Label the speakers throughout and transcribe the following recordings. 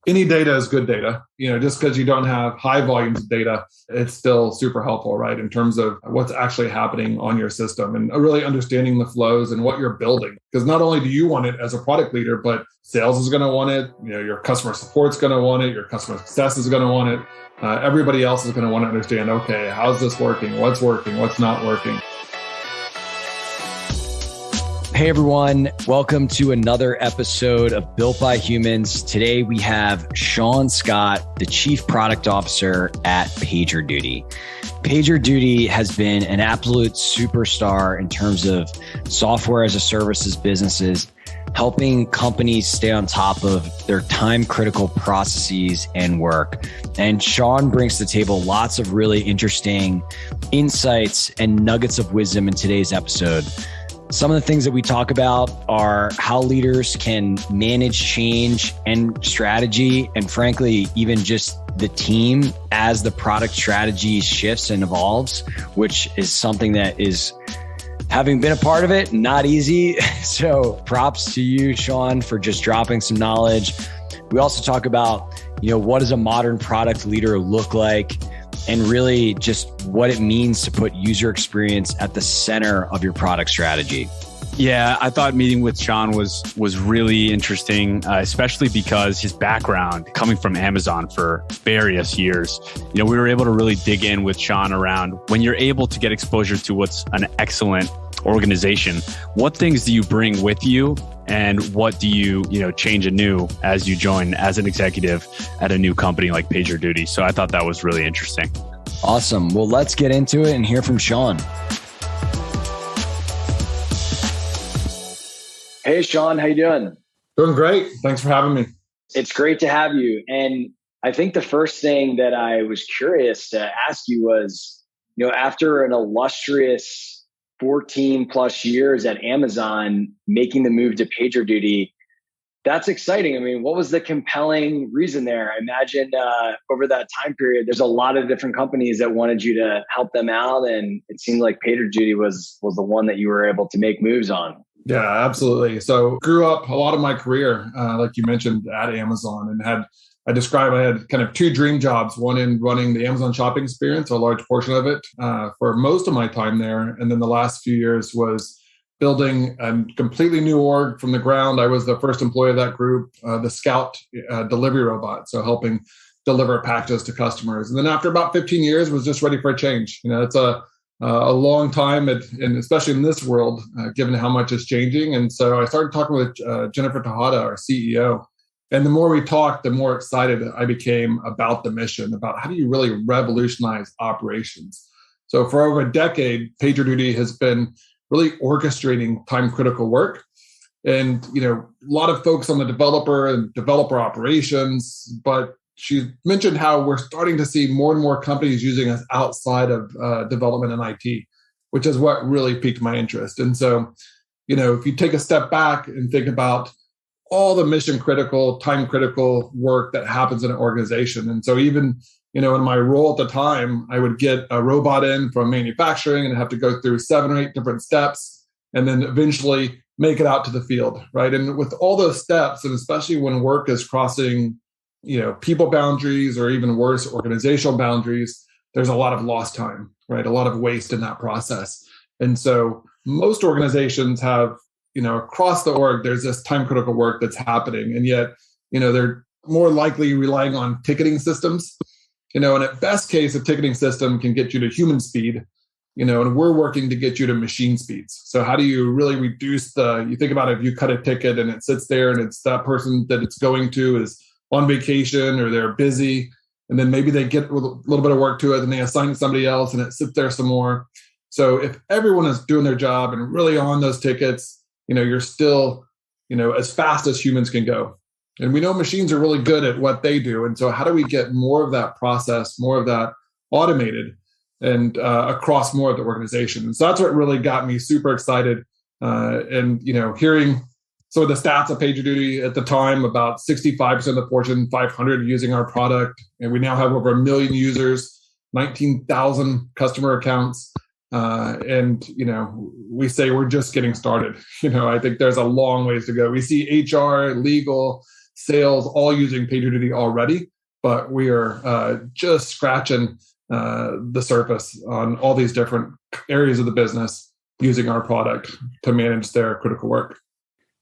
Speaker 1: any data is good data. Just because you don't have high volumes of data, it's still super helpful, right? In terms of what's actually happening on your system and really understanding the flows and what you're building. Because not only do you want it as a product leader, but sales is going to want it. Your customer support's going to want it. Your customer success is going to want it. Everybody else is going to want to understand, okay, how's this working? What's working? What's not working?
Speaker 2: Hey everyone, welcome to another episode of Built by Humans. Today we have Sean Scott, the Chief Product Officer at PagerDuty. PagerDuty has been an absolute superstar in terms of software as a services businesses, helping companies stay on top of their time-critical processes and work. And Sean brings to the table lots of really interesting insights and nuggets of wisdom in today's episode. Some of the things that we talk about are how leaders can manage change and strategy, and frankly, even just the team as the product strategy shifts and evolves, which is something that is, having been a part of it, not easy. So props to you, Sean, for just dropping some knowledge. We also talk about, what does a modern product leader look like? And really just what it means to put user experience at the center of your product strategy.
Speaker 3: Yeah, I thought meeting with Sean was really interesting, especially because his background coming from Amazon for various years. We were able to really dig in with Sean around when you're able to get exposure to what's an excellent organization, what things do you bring with you and what do you change anew as you join as an executive at a new company like PagerDuty. So I thought that was really interesting.
Speaker 2: Awesome. Well, let's get into it and hear from Sean. Hey, Sean, how you doing?
Speaker 1: Doing great. Thanks for having me.
Speaker 2: It's great to have you. And I think the first thing that I was curious to ask you was, after an illustrious 14 plus years at Amazon, making the move to PagerDuty, that's exciting. I mean, what was the compelling reason there? I imagine over that time period, there's a lot of different companies that wanted you to help them out. And it seemed like PagerDuty was the one that you were able to make moves on.
Speaker 1: Yeah, absolutely. So grew up a lot of my career, like you mentioned, at Amazon, and I had kind of two dream jobs, one in running the Amazon shopping experience, a large portion of it, for most of my time there. And then the last few years was building a completely new org from the ground. I was the first employee of that group, the Scout delivery robot, so helping deliver packages to customers. And then after about 15 years, was just ready for a change. It's a long time, and especially in this world, given how much is changing. And so I started talking with Jennifer Tejada, our CEO. And the more we talked, the more excited I became about the mission, about how do you really revolutionize operations. So for over a decade, PagerDuty has been really orchestrating time-critical work. And, a lot of focus on the developer and developer operations. But she mentioned how we're starting to see more and more companies using us outside of development and IT, which is what really piqued my interest. And so, if you take a step back and think about all the mission critical, time critical work that happens in an organization. And so even, in my role at the time, I would get a robot in from manufacturing and have to go through 7 or 8 different steps and then eventually make it out to the field, right? And with all those steps, and especially when work is crossing, people boundaries or even worse, organizational boundaries, there's a lot of lost time, right? A lot of waste in that process. And so most organizations have, across the org, there's this time critical work that's happening. And yet, they're more likely relying on ticketing systems. And at best case, a ticketing system can get you to human speed, and we're working to get you to machine speeds. So how do you really reduce you think about it, if you cut a ticket and it sits there and it's that person that it's going to is on vacation or they're busy, and then maybe they get a little bit of work to it and they assign it to somebody else and it sits there some more. So if everyone is doing their job and really on those tickets, you're still, as fast as humans can go. And we know machines are really good at what they do. And so how do we get more of that process, more of that automated and across more of the organization? And so that's what really got me super excited. And, hearing some of the stats of PagerDuty at the time, about 65% of the Fortune 500 using our product. And we now have over 1 million users, 19,000 customer accounts. And, we say we're just getting started. I think there's a long ways to go. We see HR, legal, sales, all using PagerDuty already, but we are just scratching the surface on all these different areas of the business using our product to manage their critical work.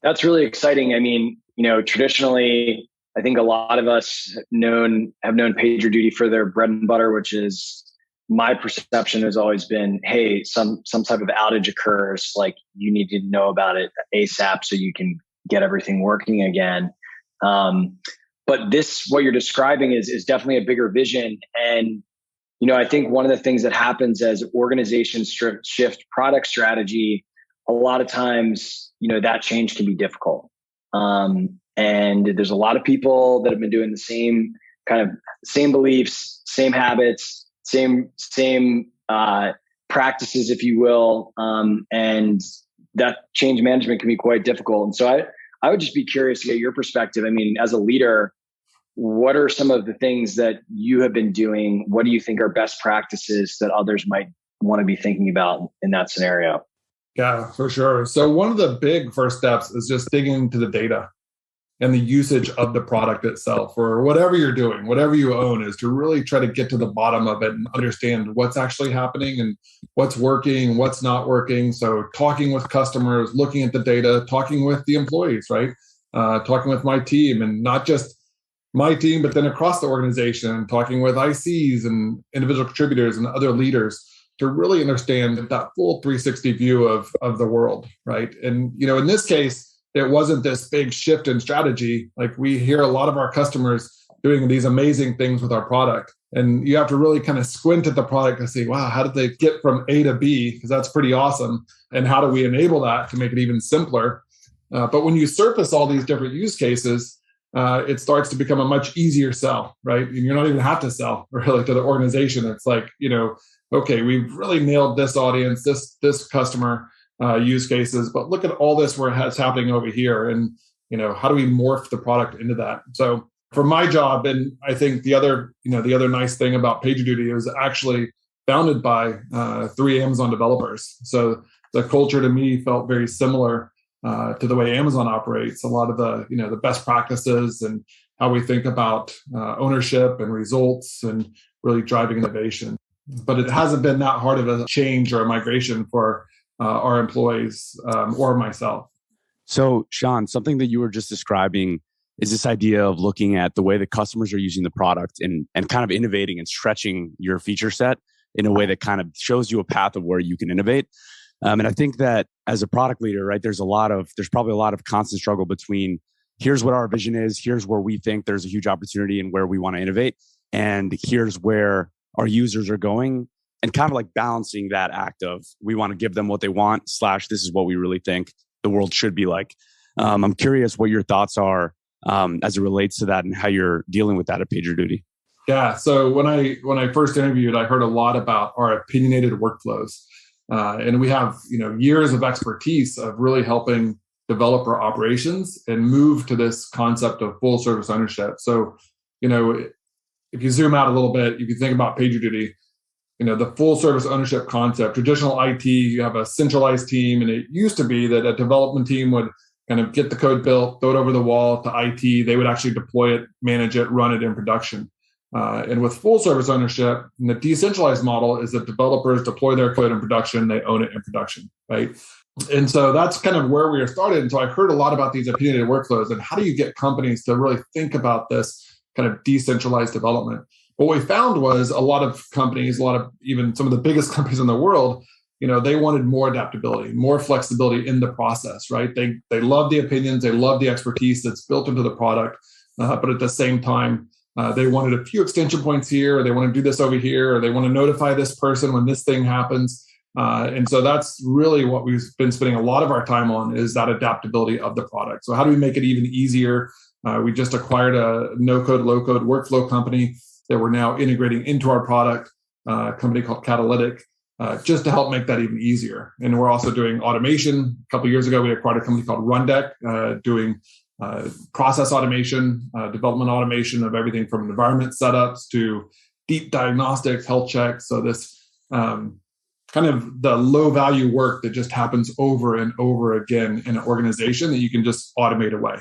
Speaker 2: That's really exciting. I mean, traditionally, I think a lot of us have known PagerDuty for their bread and butter, which is, my perception has always been, hey, some type of outage occurs, like you need to know about it ASAP so you can get everything working again. But what you're describing is definitely a bigger vision. And, I think one of the things that happens as organizations shift product strategy, a lot of times, that change can be difficult. And there's a lot of people that have been doing the same beliefs, same habits, same practices, if you will. And that change management can be quite difficult. And so I would just be curious to get your perspective. I mean, as a leader, what are some of the things that you have been doing? What do you think are best practices that others might want to be thinking about in that scenario?
Speaker 1: Yeah, for sure. So one of the big first steps is just digging into the data and the usage of the product itself, or whatever you're doing, whatever you own, is to really try to get to the bottom of it and understand what's actually happening and what's working, what's not working. So talking with customers, looking at the data, talking with the employees, right? Talking with my team, and not just my team, but then across the organization, talking with ICs and individual contributors and other leaders to really understand that full 360 view of the world, right? And, in this case, it wasn't this big shift in strategy. Like, we hear a lot of our customers doing these amazing things with our product. And you have to really kind of squint at the product and say, wow, how did they get from A to B? Because that's pretty awesome. And how do we enable that to make it even simpler? But when you surface all these different use cases, it starts to become a much easier sell, right? And you don't even have to sell really to the organization. It's like, okay, we've really nailed this audience, this customer use cases, but look at all this where it's happening over here. And, how do we morph the product into that? So for my job, and I think the other nice thing about PagerDuty is actually founded by 3 Amazon developers. So the culture to me felt very similar to the way Amazon operates. A lot of the best practices and how we think about ownership and results and really driving innovation. But it hasn't been that hard of a change or a migration for our employees or myself.
Speaker 3: So, Sean, something that you were just describing is this idea of looking at the way that customers are using the product and kind of innovating and stretching your feature set in a way that kind of shows you a path of where you can innovate. And I think that as a product leader, right, there's probably a lot of constant struggle between here's what our vision is, here's where we think there's a huge opportunity and where we want to innovate, and here's where our users are going, and kind of like balancing that act of we want to give them what they want / this is what we really think the world should be like. I'm curious what your thoughts are as it relates to that and how you're dealing with that at PagerDuty.
Speaker 1: Yeah. So when I first interviewed, I heard a lot about our opinionated workflows. And we have, years of expertise of really helping developer operations and move to this concept of full service ownership. So, if you zoom out a little bit, if you think about PagerDuty, the full service ownership concept, traditional IT, you have a centralized team, and it used to be that a development team would kind of get the code built, throw it over the wall to IT. They would actually deploy it, manage it, run it in production. And with full service ownership, and the decentralized model is that developers deploy their code in production, they own it in production, right? And so that's kind of where we are started. And so I heard a lot about these opinionated workflows and how do you get companies to really think about this kind of decentralized development. What we found was a lot of companies, even some of the biggest companies in the world, they wanted more adaptability, more flexibility in the process, right? They love the opinions, they love the expertise that's built into the product, but at the same time, they wanted a few extension points here, or they want to do this over here, or they want to notify this person when this thing happens. And so that's really what we've been spending a lot of our time on, is that adaptability of the product. So how do we make it even easier? We just acquired a no-code, low-code workflow company that we're now integrating into our product, a company called Catalytic, just to help make that even easier. And we're also doing automation. A couple of years ago, we acquired a company called Rundeck, doing process automation, development automation of everything from environment setups to deep diagnostics, health checks. So this kind of the low value work that just happens over and over again in an organization that you can just automate away.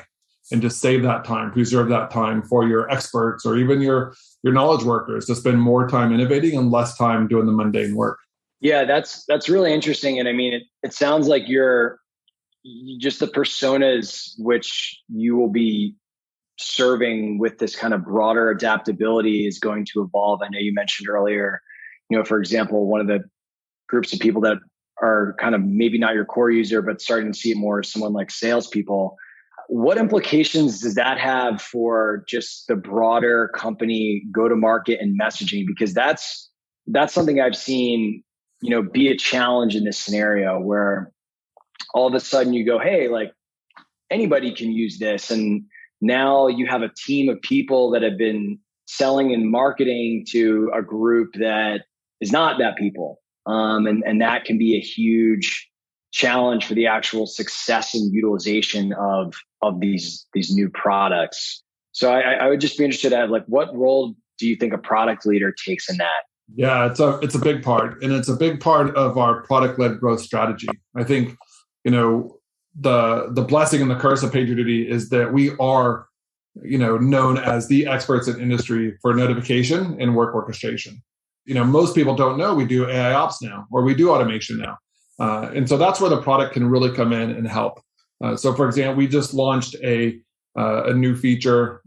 Speaker 1: and just save that time, preserve that time for your experts or even your knowledge workers to spend more time innovating and less time doing the mundane work.
Speaker 2: Yeah, that's really interesting. And I mean, it sounds like just the personas which you will be serving with this kind of broader adaptability is going to evolve. I know you mentioned earlier, for example, one of the groups of people that are kind of maybe not your core user, but starting to see it more as someone like salespeople. What implications does that have for just the broader company go-to-market and messaging? Because that's something I've seen, be a challenge in this scenario where all of a sudden you go, hey, like anybody can use this. And now you have a team of people that have been selling and marketing to a group that is not that people. And that can be a huge challenge for the actual success and utilization of these new products. So I would just be interested at like, what role do you think a product leader takes in that?
Speaker 1: Yeah, it's a big part, and it's a big part of our product-led growth strategy. I think, the blessing and the curse of PagerDuty is that we are, known as the experts in industry for notification and work orchestration. Most people don't know we do AI ops now, or we do automation now. And so that's where the product can really come in and help. So for example, we just launched a new feature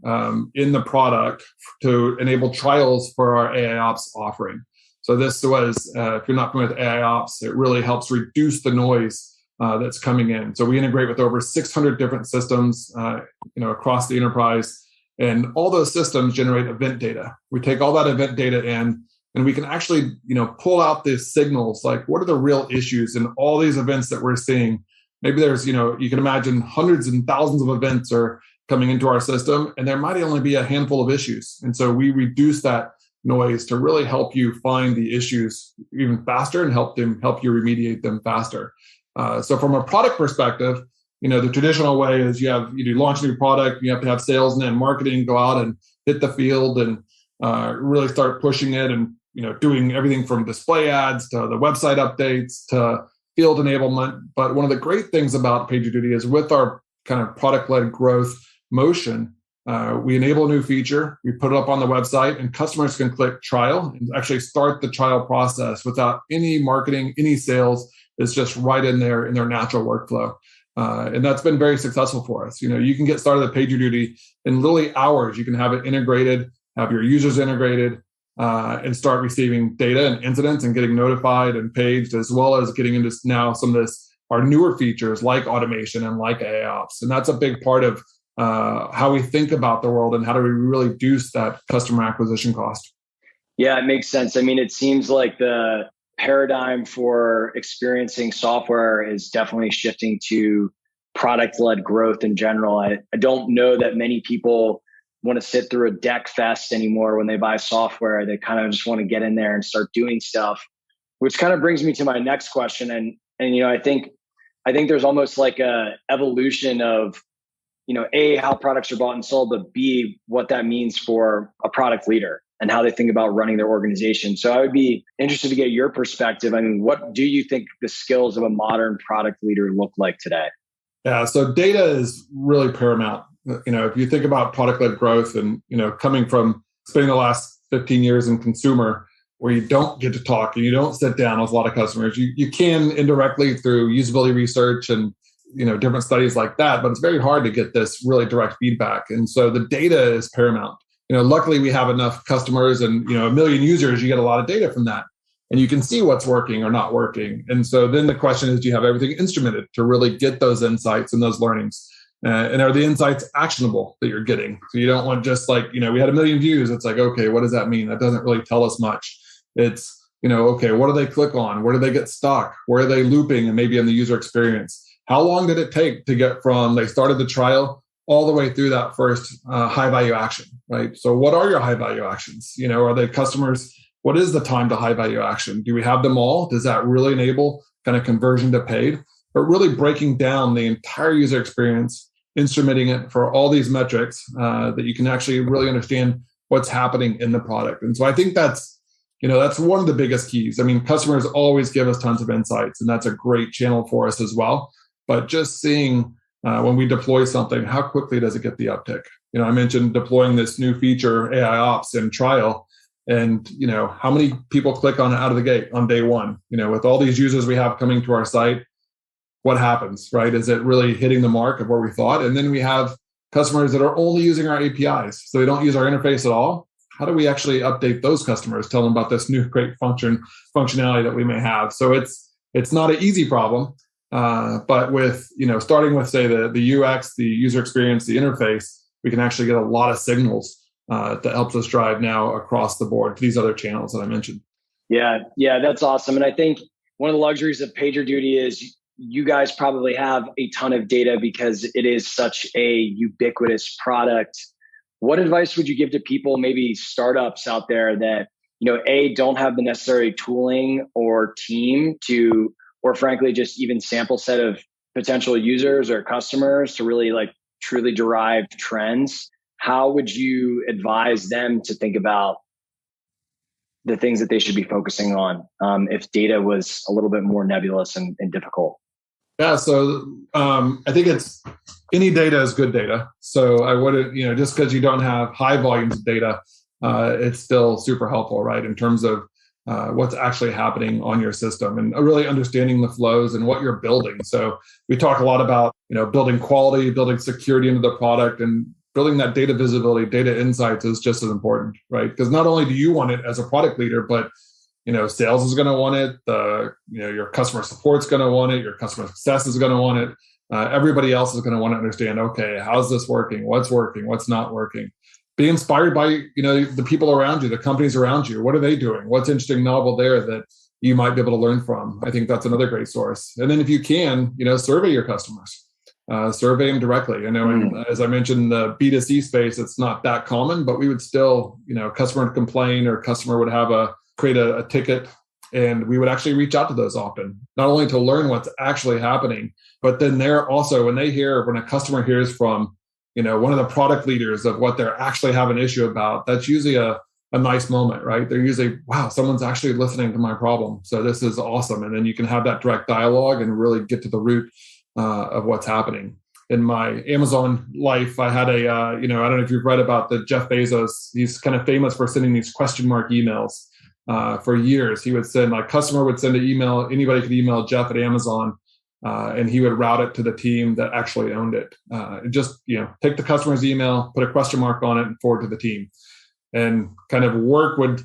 Speaker 1: in the product to enable trials for our AI ops offering. So this was, if you're not familiar with AI ops, it really helps reduce the noise that's coming in. So we integrate with over 600 different systems, across the enterprise, and all those systems generate event data. We take all that event data in, and we can actually, pull out these signals, like what are the real issues in all these events that we're seeing. Maybe there's, you can imagine hundreds and thousands of events are coming into our system, and there might only be a handful of issues. And so we reduce that noise to really help you find the issues even faster and help you remediate them faster. So from a product perspective, the traditional way is you launch a new product, you have to have sales and then marketing go out and hit the field and really start pushing it and doing everything from display ads to the website updates to field enablement. But one of the great things about PagerDuty is with our kind of product-led growth motion, we enable a new feature, we put it up on the website, and customers can click trial and actually start the trial process without any marketing, any sales. It's just right in their natural workflow. And that's been very successful for us. You can get started at PagerDuty in literally hours. You can have it integrated, have your users integrated, and start receiving data and incidents and getting notified and paged, as well as getting into now some of our newer features like automation and like AI ops. And that's a big part of how we think about the world and how do we really reduce that customer acquisition cost.
Speaker 2: Yeah, it makes sense. I mean, it seems like the paradigm for experiencing software is definitely shifting to product-led growth in general. I don't know that many people want to sit through a deck fest anymore when they buy software. They kind of just want to get in there and start doing stuff, which kind of brings me to my next question. And I think there's almost like a evolution of, A, how products are bought and sold, but B, what that means for a product leader and how they think about running their organization. So I would be interested to get your perspective. I mean, what do you think the skills of a modern product leader look like today?
Speaker 1: Yeah, so data is really paramount. If you think about product-led growth and, coming from spending the last 15 years in consumer, where you don't get to talk and you don't sit down with a lot of customers, you can indirectly through usability research and, different studies like that, but it's very hard to get this really direct feedback. And so the data is paramount. Luckily we have enough customers and, 1 million users, you get a lot of data from that. And you can see what's working or not working. And so then the question is, do you have everything instrumented to really get those insights and those learnings? And are the insights actionable that you're getting? So you don't want just like, we had 1 million views. It's like, okay, what does that mean? That doesn't really tell us much. It's, okay, what do they click on? Where do they get stuck? Where are they looping? And maybe in the user experience, how long did it take to get from they started the trial all the way through that first high value action, right? So what are your high value actions? Are they customers? What is the time to high value action? Do we have them all? Does that really enable kind of conversion to paid? But really breaking down the entire user experience, instrumenting it for all these metrics that you can actually really understand what's happening in the product. And so I think that's one of the biggest keys. I mean, customers always give us tons of insights, and that's a great channel for us as well. But just seeing when we deploy something, how quickly does it get the uptick? I mentioned deploying this new feature, AI Ops, in trial. And, how many people click on it out of the gate on day one? With all these users we have coming to our site, what happens, right? Is it really hitting the mark of where we thought? And then we have customers that are only using our APIs, so they don't use our interface at all. How do we actually update those customers, tell them about this new great functionality that we may have? So it's not an easy problem, but with starting with, say, the UX, the user experience, the interface, we can actually get a lot of signals that helps us drive now across the board to these other channels that I mentioned.
Speaker 2: Yeah, that's awesome. And I think one of the luxuries of PagerDuty is you guys probably have a ton of data because it is such a ubiquitous product. What advice would you give to people, maybe startups out there that, don't have the necessary tooling or team to, or frankly, just even sample set of potential users or customers to really truly derive trends? How would you advise them to think about the things that they should be focusing on if data was a little bit more nebulous and difficult?
Speaker 1: Yeah, so I think any data is good data. So I wouldn't, just because you don't have high volumes of data, it's still super helpful, right? In terms of what's actually happening on your system and really understanding the flows and what you're building. So we talk a lot about, building quality, building security into the product, and building that data visibility, data insights is just as important, right? Because not only do you want it as a product leader, but sales is going to want it. Your customer support's going to want it. Your customer success is going to want it. Everybody else is going to want to understand, okay, how's this working? What's not working? Be inspired by, the people around you, the companies around you. What are they doing? What's interesting, novel there that you might be able to learn from? I think that's another great source. And then if you can, survey your customers. Survey them directly. I know, as I mentioned, in the B2C space, it's not that common, but we would still, customer would complain or customer would create a ticket, and we would actually reach out to those often, not only to learn what's actually happening, but then they're also, when a customer hears from, one of the product leaders of what they're actually have an issue about, that's usually a nice moment, right? They're usually, wow, someone's actually listening to my problem. So this is awesome. And then you can have that direct dialogue and really get to the root of what's happening. In my Amazon life, I had I don't know if you've read about the Jeff Bezos. He's kind of famous for sending these question mark emails. For years, he would send, customer would send an email, anybody could email Jeff at Amazon, and he would route it to the team that actually owned it. Just, take the customer's email, put a question mark on it, and forward to the team. And kind of work would,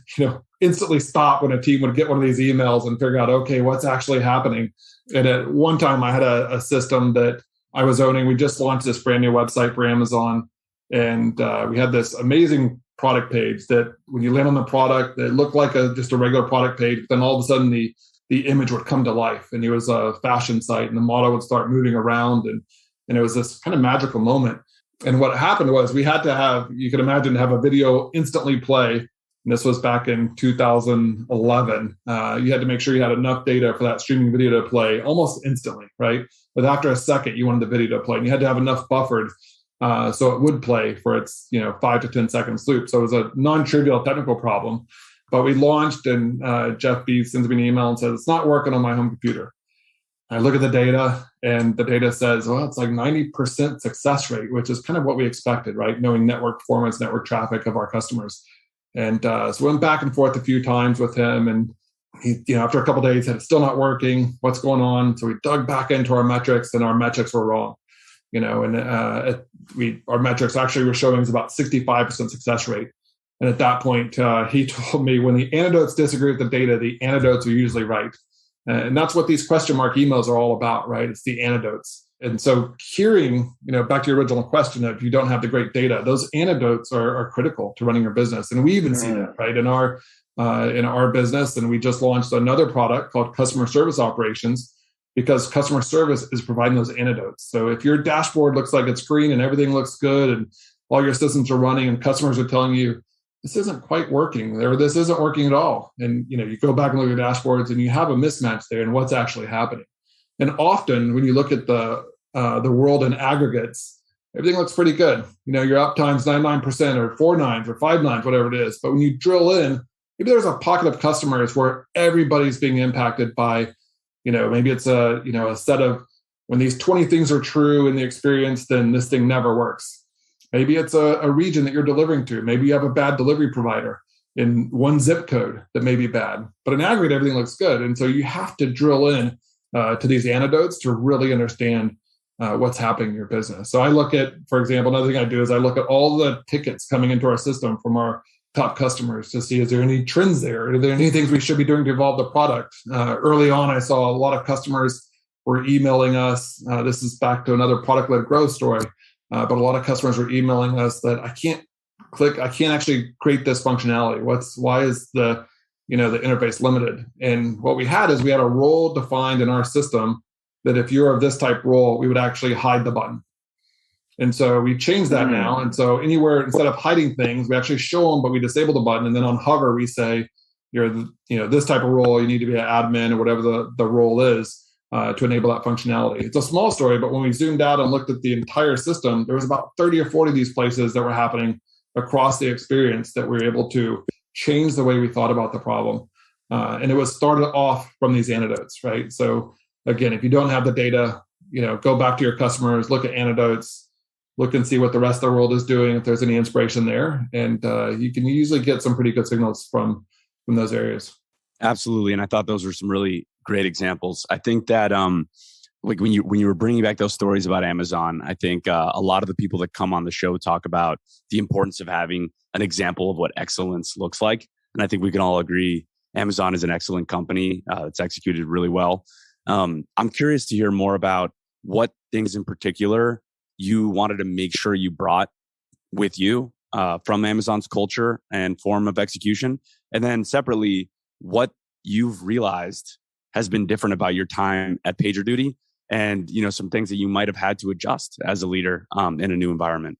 Speaker 1: instantly stop when a team would get one of these emails and figure out, okay, what's actually happening. And at one time, I had a system that I was owning. We just launched this brand new website for Amazon, and we had this amazing product page that when you land on the product, it looked like just a regular product page. Then all of a sudden the image would come to life, and it was a fashion site, and the model would start moving around, and it was this kind of magical moment. And what happened was we had to have, you could imagine, have a video instantly play. And this was back in 2011. You had to make sure you had enough data for that streaming video to play almost instantly, right? But after a second, you wanted the video to play, and you had to have enough buffered so it would play for its 5 to 10 seconds loop. So it was a non-trivial technical problem. But we launched, and Jeff B sends me an email and says, it's not working on my home computer. I look at the data, and the data says, well, it's like 90% success rate, which is kind of what we expected, right? Knowing network performance, network traffic of our customers. And so we went back and forth a few times with him, and he, after a couple of days, said, it's still not working. What's going on? So we dug back into our metrics, and our metrics were wrong. Our metrics actually were showing us about 65% success rate. And at that point, he told me, when the anecdotes disagree with the data, the anecdotes are usually right. And that's what these question mark emails are all about, right? It's the anecdotes. And so hearing, back to your original question, if you don't have the great data, those anecdotes are critical to running your business. And we even see that, right, in our business. And we just launched another product called Customer Service Operations, because customer service is providing those anecdotes. So if your dashboard looks like it's green and everything looks good and all your systems are running and customers are telling you, this isn't quite working, or this isn't working at all. And, you go back and look at your dashboards and you have a mismatch there in what's actually happening. And often when you look at the world in aggregates, everything looks pretty good. Your uptime's 99% or 4 nines or 5 nines, whatever it is. But when you drill in, maybe there's a pocket of customers where everybody's being impacted by, maybe it's a set of when these 20 things are true in the experience, then this thing never works. Maybe it's a region that you're delivering to. Maybe you have a bad delivery provider in one zip code that may be bad, but in aggregate, everything looks good. And so you have to drill in to these anecdotes to really understand what's happening in your business. So I look at, for example, another thing I do is I look at all the tickets coming into our system from our top customers to see, is there any trends there? Are there any things we should be doing to evolve the product? Early on, I saw a lot of customers were emailing us. This is back to another product-led growth story, but a lot of customers were emailing us that I can't actually create this functionality. Why is the interface limited? And what we had is we had a role defined in our system that if you're of this type role, we would actually hide the button. And so we changed that now. And so anywhere, instead of hiding things, we actually show them, but we disable the button. And then on hover, we say, you're this type of role, you need to be an admin or whatever the role is to enable that functionality. It's a small story, but when we zoomed out and looked at the entire system, there was about 30 or 40 of these places that were happening across the experience that we were able to change the way we thought about the problem. And it was started off from these anecdotes, right? So again, if you don't have the data, go back to your customers, look at anecdotes, look and see what the rest of the world is doing, if there's any inspiration there. And you can usually get some pretty good signals from those areas.
Speaker 3: Absolutely. And I thought those were some really great examples. I think that like when you were bringing back those stories about Amazon, I think a lot of the people that come on the show talk about the importance of having an example of what excellence looks like. And I think we can all agree Amazon is an excellent company that's executed really well. I'm curious to hear more about what things in particular you wanted to make sure you brought with you from Amazon's culture and form of execution. And then separately, what you've realized has been different about your time at PagerDuty and, some things that you might have had to adjust as a leader in a new environment.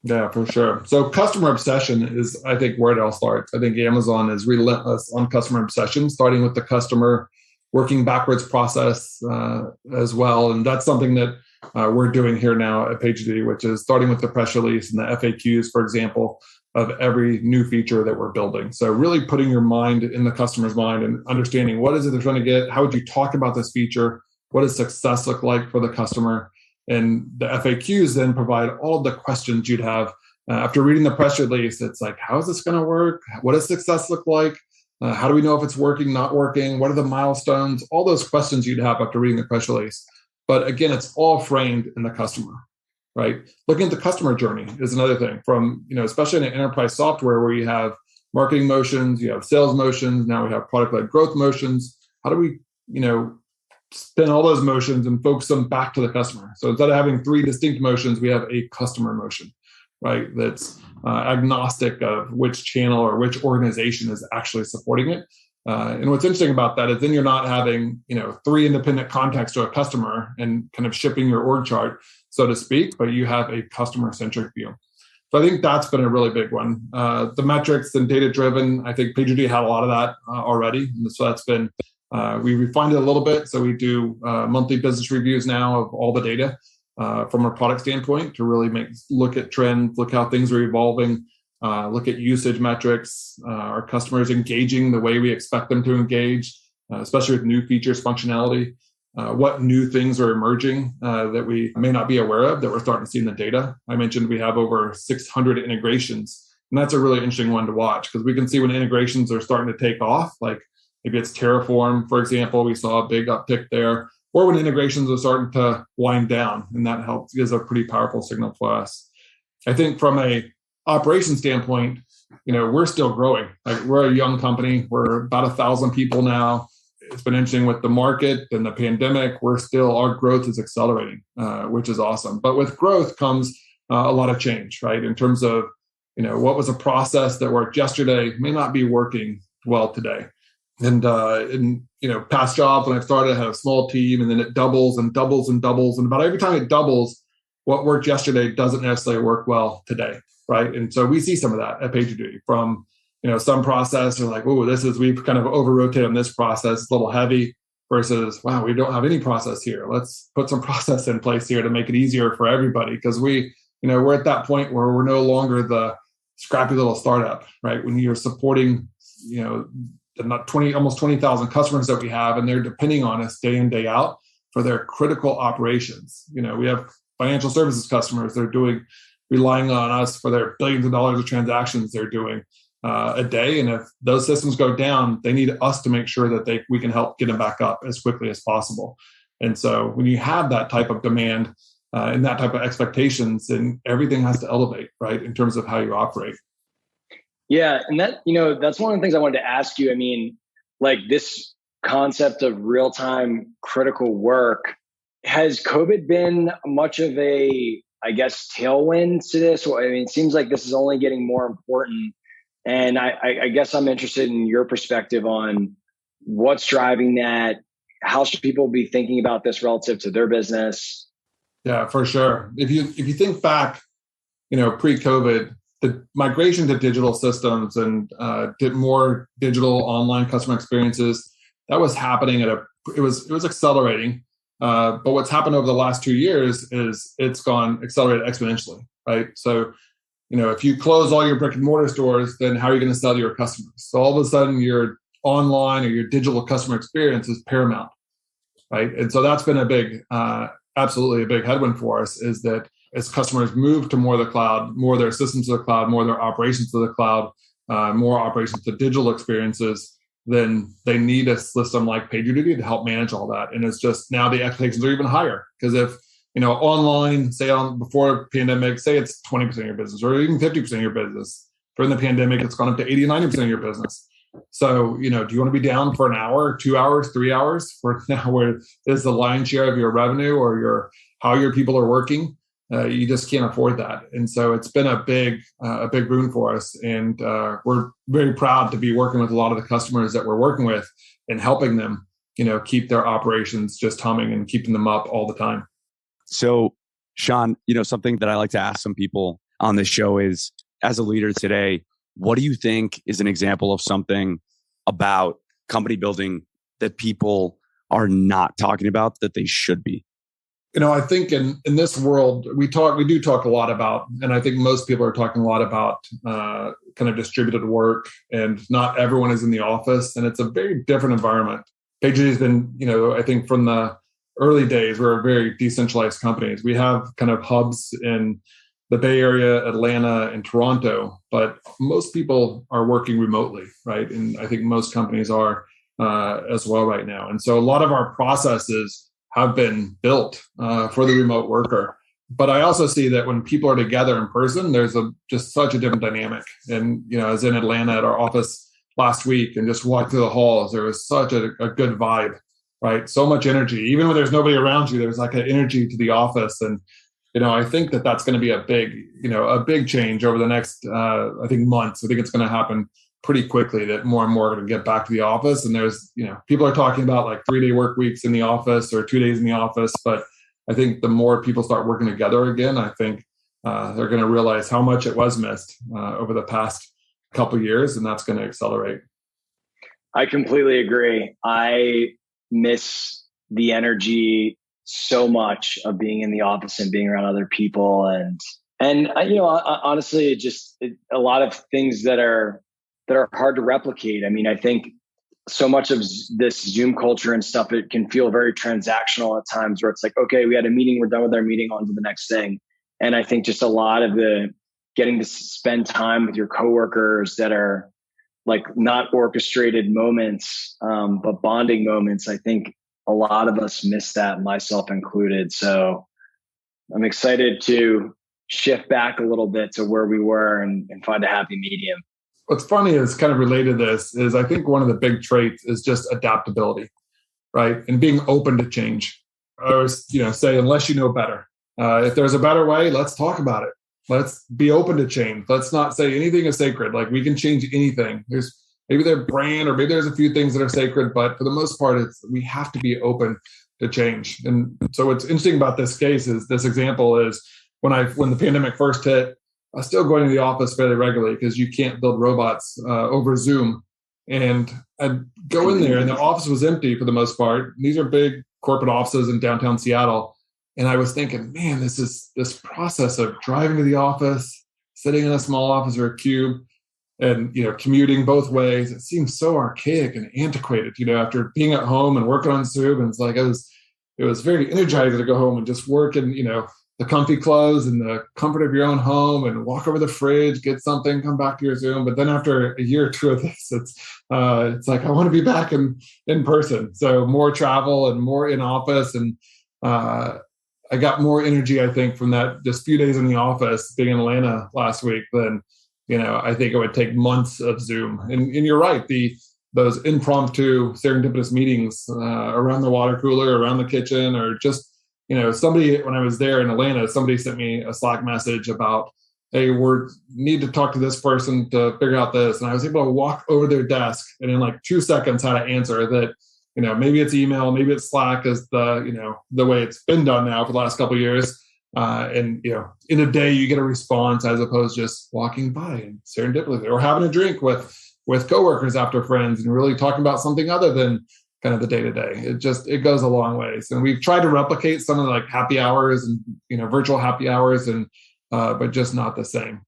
Speaker 1: Yeah, for sure. So customer obsession is, I think, where it all starts. I think Amazon is relentless on customer obsession, starting with the customer, working backwards process as well. And that's something that we're doing here now at PagerDuty, which is starting with the press release and the FAQs, for example, of every new feature that we're building. So really putting your mind in the customer's mind and understanding what is it they're trying to get? How would you talk about this feature? What does success look like for the customer? And the FAQs then provide all of the questions you'd have after reading the press release. It's like, how is this going to work? What does success look like? How do we know if it's working, not working? What are the milestones? All those questions you'd have after reading the press release. But again, it's all framed in the customer, right? Looking at the customer journey is another thing from, especially in enterprise software where you have marketing motions, you have sales motions, now we have product-led growth motions. How do we, spin all those motions and focus them back to the customer? So instead of having three distinct motions, we have a customer motion, right? That's agnostic of which channel or which organization is actually supporting it. And what's interesting about that is then you're not having, three independent contacts to a customer and kind of shipping your org chart, so to speak, but you have a customer-centric view. So I think that's been a really big one. The metrics and data-driven, I think PagerDuty had a lot of that already. And so that's been, we refined it a little bit. So we do monthly business reviews now of all the data from a product standpoint to really look at trends, look how things are evolving, look at usage metrics, our customers engaging the way we expect them to engage, especially with new features, functionality, what new things are emerging that we may not be aware of that we're starting to see in the data. I mentioned we have over 600 integrations, and that's a really interesting one to watch because we can see when integrations are starting to take off, like maybe it's Terraform, for example, we saw a big uptick there, or when integrations are starting to wind down, and that gives a pretty powerful signal for us. I think from a operation standpoint, we're still growing. Like we're a young company. We're about 1,000 people now. It's been interesting with the market and the pandemic. Our growth is accelerating, which is awesome. But with growth comes a lot of change, right? In terms of, what was a process that worked yesterday may not be working well today. And in past jobs when I started, I had a small team, and then it doubles and doubles and doubles. And about every time it doubles, what worked yesterday doesn't necessarily work well today. Right. And so we see some of that at PagerDuty from, some process are like, oh, we've kind of over-rotated on this process, it's a little heavy versus, wow, we don't have any process here. Let's put some process in place here to make it easier for everybody. Because we're at that point where we're no longer the scrappy little startup, right? When you're supporting, almost 20,000 customers that we have, and they're depending on us day in, day out. for their critical operations. We have financial services customers. They're relying on us for their billions of dollars of transactions they're doing a day. And if those systems go down, they need us to make sure that we can help get them back up as quickly as possible. And so when you have that type of demand and that type of expectations, then everything has to elevate, right, in terms of how you operate.
Speaker 2: Yeah. And that's one of the things I wanted to ask you. I mean, like this concept of real-time critical work, has COVID been much of a, I guess, tailwind to this? I mean, it seems like this is only getting more important. And I guess I'm interested in your perspective on what's driving that. How should people be thinking about this relative to their business?
Speaker 1: Yeah, for sure. If you think back, pre-COVID, the migration to digital systems and did more digital online customer experiences, that was happening it was accelerating. But what's happened over the last 2 years is it's gone accelerated exponentially, right? So, if you close all your brick and mortar stores, then how are you going to sell to your customers? So all of a sudden your online or your digital customer experience is paramount, right? And so that's been absolutely a big headwind for us, is that as customers move to more of the cloud, more of their systems to the cloud, more of their operations to the cloud, more operations to digital experiences, then they need a system like PagerDuty to help manage all that. And it's just now the expectations are even higher, because if online, say before pandemic, say it's 20% of your business or even 50% of your business. During the pandemic, it's gone up to 80 and 90% of your business. So, do you want to be down for an hour, 2 hours, 3 hours for now where is the lion's share of your revenue or how your people are working? You just can't afford that. And so it's been a big boon for us. And we're very proud to be working with a lot of the customers that we're working with and helping them, keep their operations just humming and keeping them up all the time.
Speaker 3: So, Sean, something that I like to ask some people on this show is, as a leader today, what do you think is an example of something about company building that people are not talking about that they should be?
Speaker 1: I think in this world, we do talk a lot about, and I think most people are talking a lot about kind of distributed work, and not everyone is in the office, and it's a very different environment. PagerDuty has been, I think from the early days, we're a very decentralized companies. We have kind of hubs in the Bay Area, Atlanta, and Toronto, but most people are working remotely, right? And I think most companies are as well right now. And so a lot of our processes have been built for the remote worker. But I also see that when people are together in person, there's just such a different dynamic. And, I was in Atlanta at our office last week and just walked through the halls. There was such a good vibe, right? So much energy. Even when there's nobody around you, there's like an energy to the office. And, I think that's going to be a big change over the next, I think, months. I think it's going to happen pretty quickly, that more and more are going to get back to the office. And there's, people are talking about like 3-day work weeks in the office or 2 days in the office. But I think the more people start working together again, I think they're going to realize how much it was missed over the past couple of years, and that's going to accelerate.
Speaker 2: I completely agree. I miss the energy so much of being in the office and being around other people. And honestly, a lot of things that are hard to replicate. I mean, I think so much of this Zoom culture and stuff, it can feel very transactional at times, where it's like, okay, we had a meeting, we're done with our meeting, on to the next thing. And I think just a lot of the getting to spend time with your coworkers that are like not orchestrated moments, but bonding moments. I think a lot of us miss that, myself included. So I'm excited to shift back a little bit to where we were and find a happy medium.
Speaker 1: What's funny is kind of related to this is I think one of the big traits is just adaptability, right? And being open to change. I always, say, unless you know better. If there's a better way, let's talk about it. Let's be open to change. Let's not say anything is sacred. Like, we can change anything. There's maybe their brand, or maybe there's a few things that are sacred, but for the most part, we have to be open to change. And so what's interesting about this case is this example is when the pandemic first hit, I was still going to the office fairly regularly because you can't build robots over Zoom. And I'd go in there and the office was empty for the most part. These are big corporate offices in downtown Seattle. And I was thinking, man, this process of driving to the office, sitting in a small office or a cube, and commuting both ways, it seems so archaic and antiquated. After being at home and working on Zoom, and it's like I was it was very energizing to go home and just work in, the comfy clothes and the comfort of your own home and walk over the fridge, get something, come back to your Zoom. But then after a year or two of this, it's like, I want to be back in person. So more travel and more in office. And I got more energy, I think, from that just few days in the office being in Atlanta last week than, I think it would take months of Zoom. And you're right. Those impromptu serendipitous meetings around the water cooler, around the kitchen, or just, somebody, when I was there in Atlanta, somebody sent me a Slack message about, hey, we need to talk to this person to figure out this. And I was able to walk over their desk and in like 2 seconds had an answer that, maybe it's email, maybe it's Slack is the way it's been done now for the last couple of years. And, in a day you get a response as opposed to just walking by and serendipitously or having a drink with coworkers after friends and really talking about something other than kind of the day-to-day. It goes a long ways. And we've tried to replicate some of the like happy hours and, virtual happy hours and, but just not the same.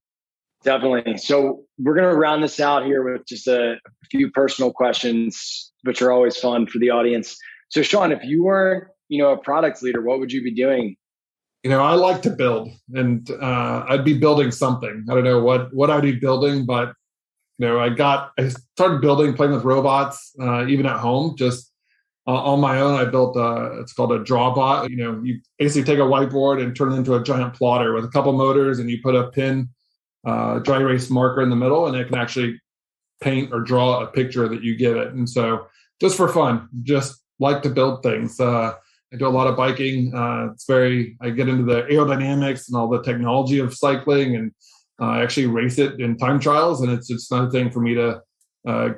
Speaker 4: Definitely. So we're going to round this out here with just a few personal questions, which are always fun for the audience. So Sean, if you weren't, a product leader, what would you be doing?
Speaker 1: I like to build and I'd be building something. I don't know what I'd be building, but I started playing with robots, even at home, just on my own. I built it's called a drawbot. You basically take a whiteboard and turn it into a giant plotter with a couple motors, and you put a pin, dry erase marker in the middle, and it can actually paint or draw a picture that you give it. And so just for fun, just like to build things. I do a lot of biking. I get into the aerodynamics and all the technology of cycling, and I actually race it in time trials. And it's another thing for me to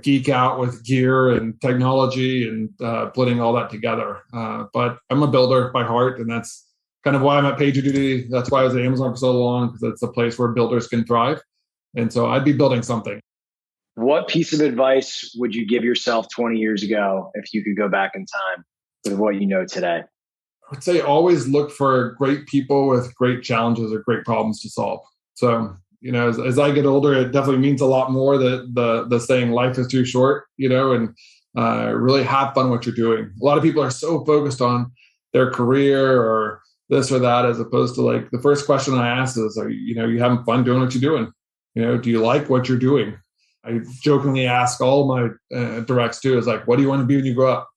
Speaker 1: geek out with gear and technology and putting all that together. But I'm a builder by heart, and that's kind of why I'm at PagerDuty. That's why I was at Amazon for so long, because it's a place where builders can thrive. And so I'd be building something.
Speaker 4: What piece of advice would you give yourself 20 years ago if you could go back in time with what you know today?
Speaker 1: I would say always look for great people with great challenges or great problems to solve. So, as I get older, it definitely means a lot more that the saying life is too short, and really have fun what you're doing. A lot of people are so focused on their career or this or that, as opposed to like the first question I ask is, are you having fun doing what you're doing? Do you like what you're doing? I jokingly ask all my directs too, is like, what do you want to be when you grow up?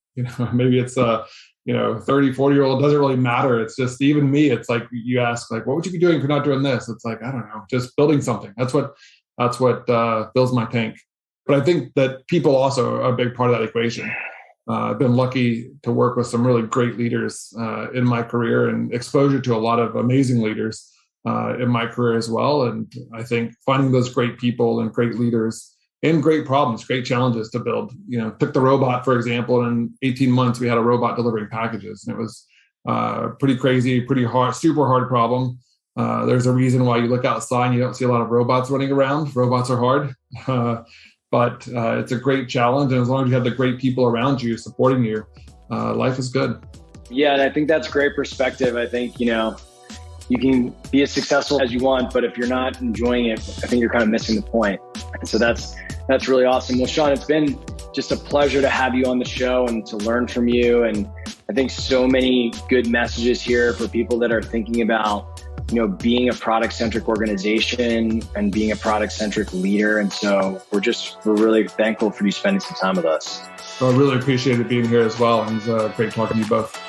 Speaker 1: Maybe it's 30, 40-year-old, doesn't really matter. It's just, even me, it's like you ask, like, what would you be doing if you're not doing this? It's like, I don't know, just building something. That's what fills my tank. But I think that people also are a big part of that equation. I've been lucky to work with some really great leaders in my career, and exposure to a lot of amazing leaders in my career as well. And I think finding those great people and great leaders and great problems, great challenges to build. Took the robot, for example, and in 18 months, we had a robot delivering packages. And it was pretty crazy, pretty hard, super hard problem. There's a reason why you look outside and you don't see a lot of robots running around. Robots are hard, but it's a great challenge. And as long as you have the great people around you supporting you, life is good.
Speaker 4: Yeah, and I think that's great perspective. I think, you can be as successful as you want, but if you're not enjoying it, I think you're kind of missing the point. So that's really awesome. Well, Sean, it's been just a pleasure to have you on the show and to learn from you. And I think so many good messages here for people that are thinking about, being a product-centric organization and being a product-centric leader. And so we're really thankful for you spending some time with us.
Speaker 1: Well, I really appreciated being here as well. And it was great talking to you both.